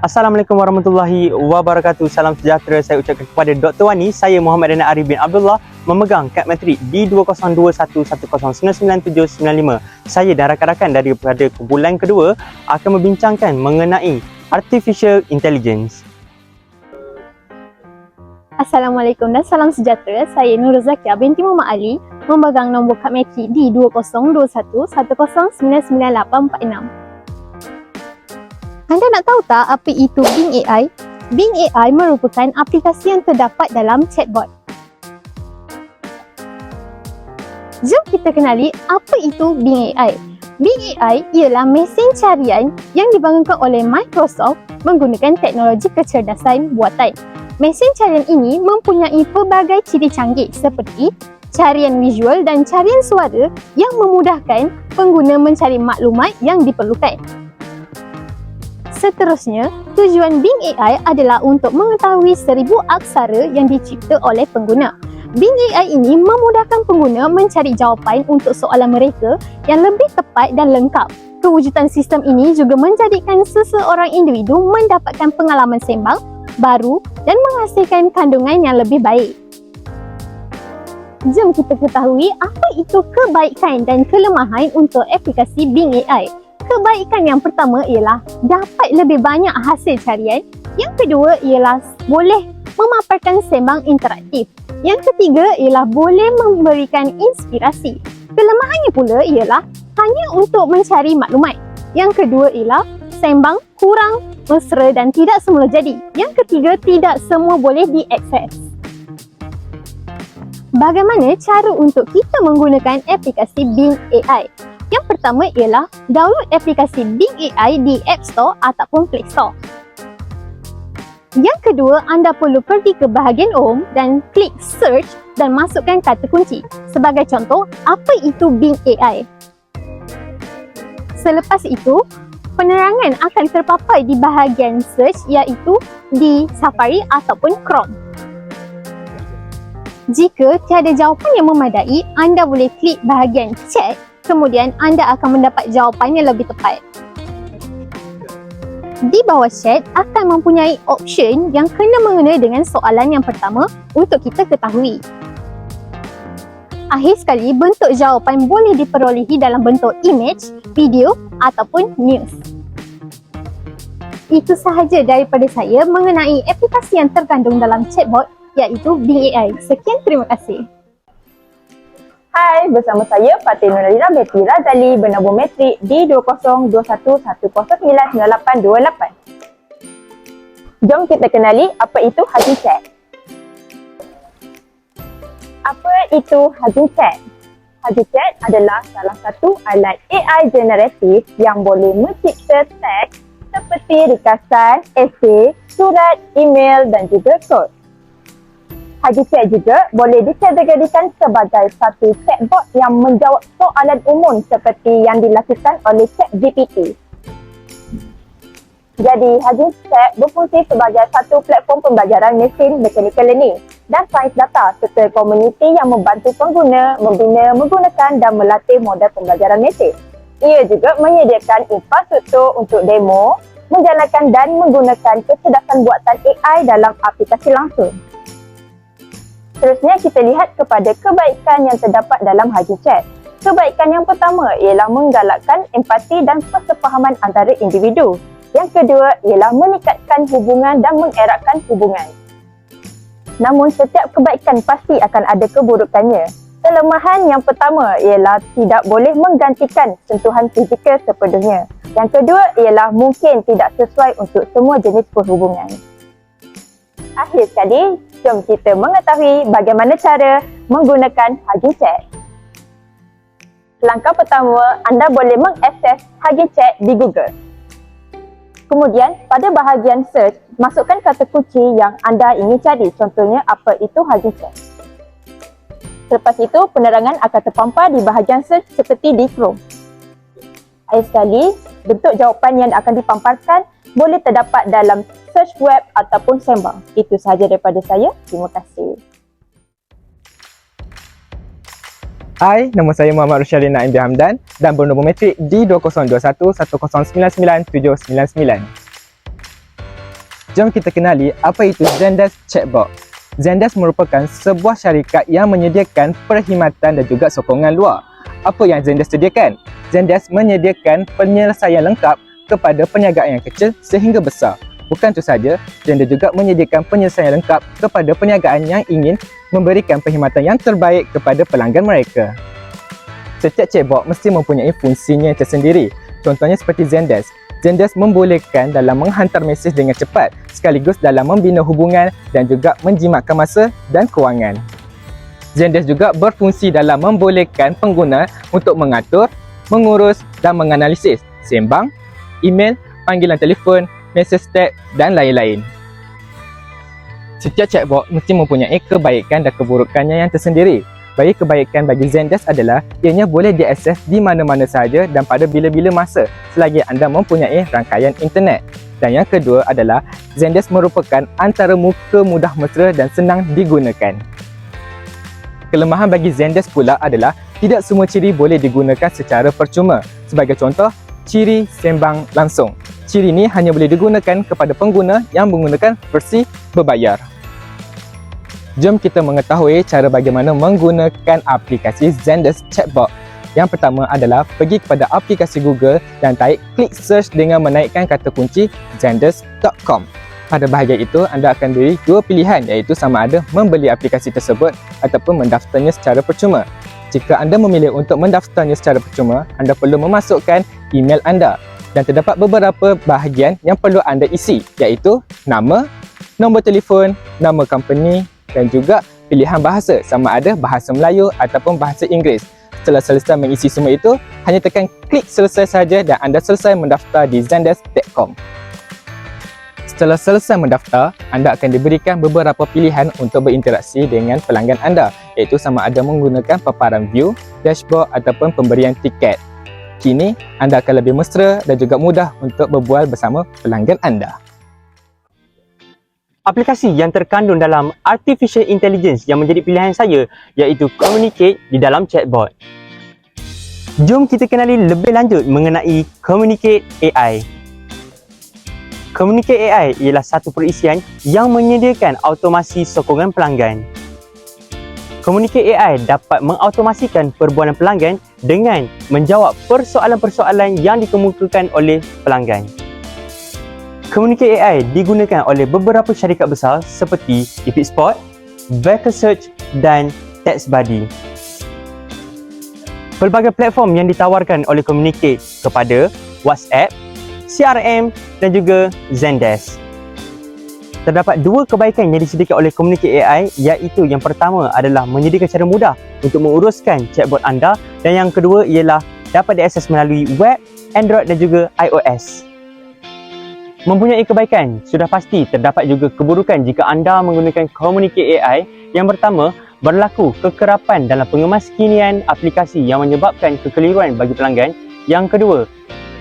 Assalamualaikum warahmatullahi wabarakatuh. Salam sejahtera saya ucapkan kepada Dr. Wani. Saya Muhammad Dana Arif bin Abdullah, memegang kad matrik D202110999795. Saya dan rakan-rakan daripada kumpulan kedua akan membincangkan mengenai Artificial Intelligence. Assalamualaikum dan salam sejahtera. Saya Nur Zakia binti Muhammad Ali, memegang nombor kad matrik D202110999846. Anda nak tahu tak apa itu Bing AI? Bing AI merupakan aplikasi yang terdapat dalam chatbot. Jom kita kenali apa itu Bing AI. Bing AI ialah mesin carian yang dibangunkan oleh Microsoft menggunakan teknologi kecerdasan buatan. Mesin carian ini mempunyai pelbagai ciri canggih seperti carian visual dan carian suara yang memudahkan pengguna mencari maklumat yang diperlukan. Seterusnya, tujuan Bing AI adalah untuk mengetahui 1000 aksara yang dicipta oleh pengguna. Bing AI ini memudahkan pengguna mencari jawapan untuk soalan mereka yang lebih tepat dan lengkap. Kewujudan sistem ini juga menjadikan seseorang individu mendapatkan pengalaman sembang, baru dan menghasilkan kandungan yang lebih baik. Jom kita ketahui apa itu kebaikan dan kelemahan untuk aplikasi Bing AI. Kebaikan yang pertama ialah dapat lebih banyak hasil carian. Yang kedua ialah boleh memaparkan sembang interaktif. Yang ketiga ialah boleh memberikan inspirasi. Kelemahannya pula ialah hanya untuk mencari maklumat. Yang kedua ialah sembang kurang mesra dan tidak semula jadi. Yang ketiga, tidak semua boleh diakses. Bagaimana cara untuk kita menggunakan aplikasi Bing AI? Yang pertama ialah download aplikasi Bing AI di App Store ataupun Play Store. Yang kedua, anda perlu pergi ke bahagian home dan klik search dan masukkan kata kunci. Sebagai contoh, apa itu Bing AI? Selepas itu, penerangan akan terpapai di bahagian search iaitu di Safari ataupun Chrome. Jika tiada jawapan yang memadai, anda boleh klik bahagian chat. Kemudian anda akan mendapat jawapan yang lebih tepat. Di bawah chat akan mempunyai option yang kena-mengena dengan soalan yang pertama untuk kita ketahui. Akhir sekali, bentuk jawapan boleh diperolehi dalam bentuk image, video ataupun news. Itu sahaja daripada saya mengenai aplikasi yang terkandung dalam chatbot iaitu Bing AI. Sekian, terima kasih. Hai, bersama saya Fatin Nuralina Betty Razali bernombor matrik D202110999828. Jom kita kenali apa itu Hugging Chat. Apa itu Hugging Chat? Hugging Chat adalah salah satu alat AI generatif yang boleh mencipta teks seperti ringkasan, esei, surat, email dan juga kod. Hugging Chat juga boleh dikategorikan sebagai satu chatbot yang menjawab soalan umum seperti yang dilakukan oleh ChatGPT. Jadi, Hugging Chat berfungsi sebagai satu platform pembelajaran mesin mechanical learning dan sains data serta komuniti yang membantu pengguna membina, menggunakan dan melatih model pembelajaran mesin. Ia juga menyediakan infrastruktur untuk demo, menjalankan dan menggunakan kecerdasan buatan AI dalam aplikasi langsung. Seterusnya, kita lihat kepada kebaikan yang terdapat dalam Hugging Chat. Kebaikan yang pertama ialah menggalakkan empati dan persefahaman antara individu. Yang kedua ialah meningkatkan hubungan dan mengeratkan hubungan. Namun, setiap kebaikan pasti akan ada keburukannya. Kelemahan yang pertama ialah tidak boleh menggantikan sentuhan fizikal sepenuhnya. Yang kedua ialah mungkin tidak sesuai untuk semua jenis perhubungan. Akhir sekali, jom kita mengetahui bagaimana cara menggunakan Hugging Chat. Langkah pertama, anda boleh mengakses Hugging Chat di Google. Kemudian, pada bahagian search, masukkan kata kunci yang anda ingin cari. Contohnya, apa itu Hugging Chat. Selepas itu, penerangan akan terpampar di bahagian search seperti di Chrome. Akhir sekali, bentuk jawapan yang akan dipamparkan boleh terdapat dalam search web ataupun sembang. Itu sahaja daripada saya. Terima kasih. Hai, nama saya Muhammad Rusyadi Naim bin Hamdan dan bernombor matrik D202110999799. Jom kita kenali apa itu Zendesk Chatbot. Zendesk merupakan sebuah syarikat yang menyediakan perkhidmatan dan juga sokongan luar. Apa yang Zendesk sediakan? Zendesk menyediakan penyelesaian lengkap kepada perniagaan yang kecil sehingga besar. Bukan itu saja, Zendesk juga menyediakan penyelesaian lengkap kepada perniagaan yang ingin memberikan perkhidmatan yang terbaik kepada pelanggan mereka. Setiap chatbot mesti mempunyai fungsinya tersendiri. Contohnya seperti Zendesk. Zendesk membolehkan dalam menghantar mesej dengan cepat, sekaligus dalam membina hubungan dan juga menjimatkan masa dan kewangan. Zendesk juga berfungsi dalam membolehkan pengguna untuk mengatur, mengurus dan menganalisis sembang, email, panggilan telefon, mesej teks dan lain-lain. Setiap chatbot mesti mempunyai kebaikan dan keburukannya yang tersendiri. Bagi kebaikan bagi Zendesk adalah ianya boleh diakses di mana-mana sahaja dan pada bila-bila masa selagi anda mempunyai rangkaian internet. Dan yang kedua adalah Zendesk merupakan antara muka mudah mesra dan senang digunakan. Kelemahan bagi Zendesk pula adalah tidak semua ciri boleh digunakan secara percuma. Sebagai contoh, ciri sembang langsung. Ciri ini hanya boleh digunakan kepada pengguna yang menggunakan versi berbayar. Jom kita mengetahui cara bagaimana menggunakan aplikasi Zendesk Chatbot. Yang pertama adalah pergi kepada aplikasi Google dan klik search dengan menaikkan kata kunci zendesk.com. Pada bahagian itu, anda akan diberi dua pilihan, iaitu sama ada membeli aplikasi tersebut ataupun mendaftarnya secara percuma. Jika anda memilih untuk mendaftarnya secara percuma, anda perlu memasukkan email anda dan terdapat beberapa bahagian yang perlu anda isi, iaitu nama, nombor telefon, nama company dan juga pilihan bahasa, sama ada bahasa Melayu ataupun bahasa Inggeris. Setelah selesai mengisi semua itu, hanya tekan klik selesai saja dan anda selesai mendaftar di zendesk.com. Setelah selesai mendaftar, anda akan diberikan beberapa pilihan untuk berinteraksi dengan pelanggan anda, iaitu sama ada menggunakan paparan view, dashboard ataupun pemberian tiket. Kini, anda akan lebih mesra dan juga mudah untuk berbual bersama pelanggan anda. Aplikasi yang terkandung dalam Artificial Intelligence yang menjadi pilihan saya iaitu Communicate di dalam chatbot. Jom kita kenali lebih lanjut mengenai Communicate AI. Communicate AI ialah satu perisian yang menyediakan automasi sokongan pelanggan. Communicate AI dapat mengautomasikan perbualan pelanggan dengan menjawab persoalan-persoalan yang dikemukakan oleh pelanggan. Communicate AI digunakan oleh beberapa syarikat besar seperti EpicSpot, Vector Search dan TextBuddy. Pelbagai platform yang ditawarkan oleh Communicate kepada WhatsApp, CRM dan juga Zendesk. Terdapat dua kebaikan yang disediakan oleh Communicate AI, iaitu yang pertama adalah menyediakan cara mudah untuk menguruskan chatbot anda dan yang kedua ialah dapat diakses melalui web, Android dan juga iOS. Mempunyai kebaikan, sudah pasti terdapat juga keburukan jika anda menggunakan Communicate AI. Yang pertama, berlaku kekerapan dalam pengemas kinian aplikasi yang menyebabkan kekeliruan bagi pelanggan. Yang kedua,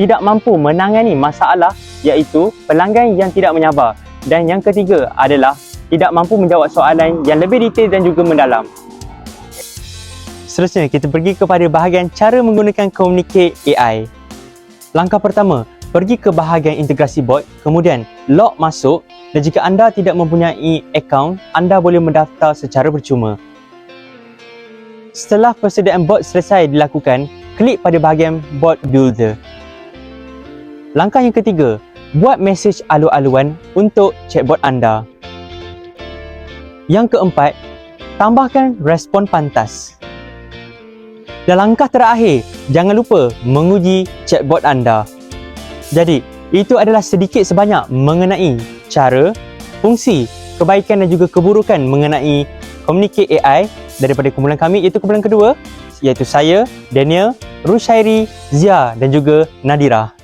tidak mampu menangani masalah iaitu pelanggan yang tidak menyabar. Dan yang ketiga adalah tidak mampu menjawab soalan yang lebih detail dan juga mendalam. Seterusnya, kita pergi kepada bahagian cara menggunakan Communicate AI. Langkah pertama, pergi ke bahagian integrasi bot, kemudian log masuk dan jika anda tidak mempunyai akaun, anda boleh mendaftar secara percuma. Setelah persediaan bot selesai dilakukan, klik pada bahagian Bot Builder. Langkah yang ketiga, buat mesej alu-aluan untuk chatbot anda. Yang keempat, tambahkan respon pantas. Dan langkah terakhir, jangan lupa menguji chatbot anda. Jadi, itu adalah sedikit sebanyak mengenai cara, fungsi, kebaikan dan juga keburukan mengenai Communicate AI daripada kumpulan kami, iaitu kumpulan kedua, iaitu saya, Daniel, Rushairi, Zia dan juga Nadira.